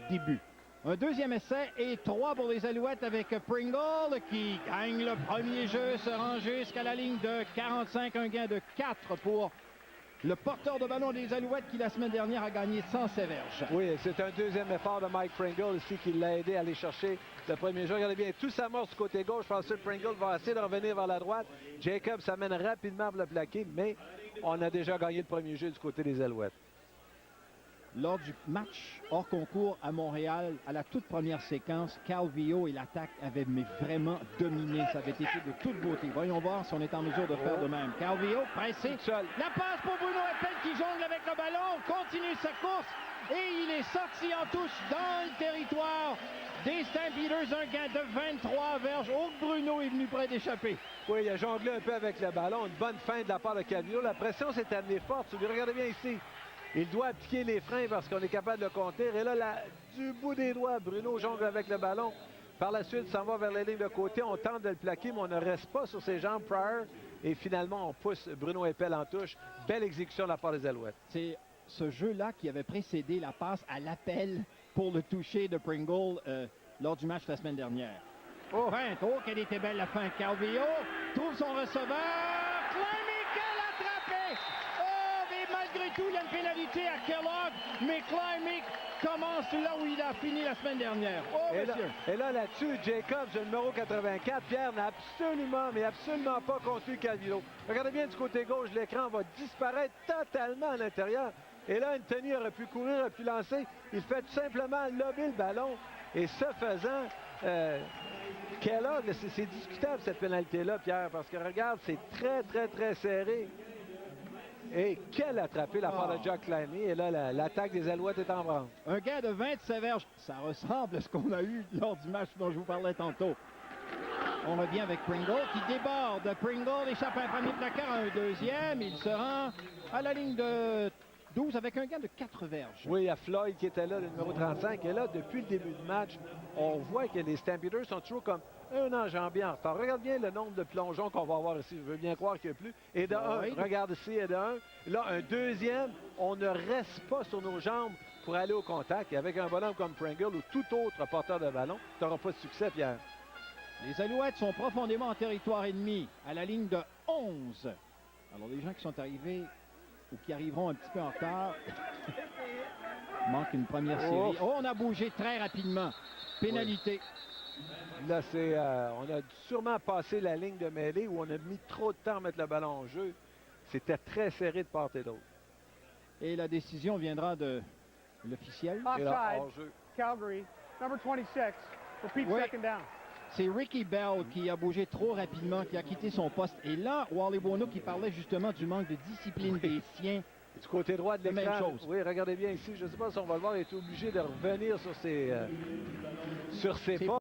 début. Un deuxième essai et 3 pour les Alouettes avec Pringle qui gagne le premier jeu, se rend jusqu'à la ligne de 45, un gain de 4 pour le porteur de ballon des Alouettes qui la semaine dernière a gagné 107 verges. Oui, c'est un deuxième effort de Mike Pringle ici qui l'a aidé à aller chercher le premier jeu. Regardez bien, tout s'amorce du côté gauche. Je pense que Pringle va essayer de revenir vers la droite. Jacob s'amène rapidement pour le plaquer, mais on a déjà gagné le premier jeu du côté des Alouettes. Lors du match hors concours à Montréal, à la toute première séquence, Calvillo et l'attaque avaient vraiment dominé. Ça avait été de toute beauté. Voyons voir si on est en mesure de faire de même. Calvillo, pressé. La passe pour Bruno Eppel qui jongle avec le ballon, continue sa course et il est sorti en touche dans le territoire des Stampeders. Un gain de 23 verges. Oh, Bruno est venu près d'échapper. Oui, il a jonglé un peu avec le ballon. Une bonne fin de la part de Calvillo. La pression s'est amenée forte. Regardez bien ici. Il doit appliquer les freins parce qu'on est capable de contenir. Et là, du bout des doigts, Bruno jongle avec le ballon. Par la suite, s'en va vers la ligne de côté. On tente de le plaquer, mais on ne reste pas sur ses jambes prior. Et finalement, on pousse Bruno Eppel en touche. Belle exécution de la part des Alouettes. C'est ce jeu-là qui avait précédé la passe à l'appel pour le toucher de Pringle lors du match la semaine dernière. Oh, quelle était belle la fin. Calvillo trouve son receveur. Malgré tout, il y a une pénalité à Kellogg, mais Climic commence là où il a fini la semaine dernière. Oh, monsieur! Et là-dessus, Jacobs, le numéro 84, Pierre n'a absolument pas contenu Calvillo. Regardez bien du côté gauche, l'écran va disparaître totalement à l'intérieur. Et là, Anthony aurait pu courir, aurait pu lancer. Il fait tout simplement lober le ballon. Et ce faisant, Kellogg, c'est discutable cette pénalité-là, Pierre, parce que regarde, c'est très serré. Et quelle attrapée la part de Jack Climie. Et là, l'attaque des Alouettes est en branle. Un gain de 27 verges. Ça ressemble à ce qu'on a eu lors du match dont je vous parlais tantôt. On revient avec Pringle qui déborde. Pringle échappe à un premier placard, à un deuxième. Il se rend à la ligne de 12 avec un gain de 4 verges. Oui, il y a Floyd qui était là, le numéro 35. Et là, depuis le début du match, on voit que les Stampeders sont toujours comme un enjambé en retard. Regarde bien le nombre de plongeons qu'on va avoir ici. Je veux bien croire qu'il n'y a plus. Et de un, regarde ici, et de un. Là, un deuxième, on ne reste pas sur nos jambes pour aller au contact. Et avec un bonhomme comme Pringle ou tout autre porteur de ballon, tu n'auras pas de succès, Pierre. Les Alouettes sont profondément en territoire ennemi, à la ligne de 11. Alors, les gens qui sont arrivés ou qui arriveront un petit peu en retard, manque une première série. Oh, on a bougé très rapidement. Pénalité. Là, on a sûrement passé la ligne de mêlée où on a mis trop de temps à mettre le ballon en jeu. C'était très serré de part et d'autre. Et la décision viendra de l'officiel. Offside, Calgary, number 26, repeat second down. C'est Ricky Bell qui a bougé trop rapidement, qui a quitté son poste. Et là, Wally Buono qui parlait justement du manque de discipline des siens. Du côté droit de l'écran. Même chose. Oui, regardez bien ici. Je ne sais pas si on va le voir. Il est obligé de revenir sur ses pas.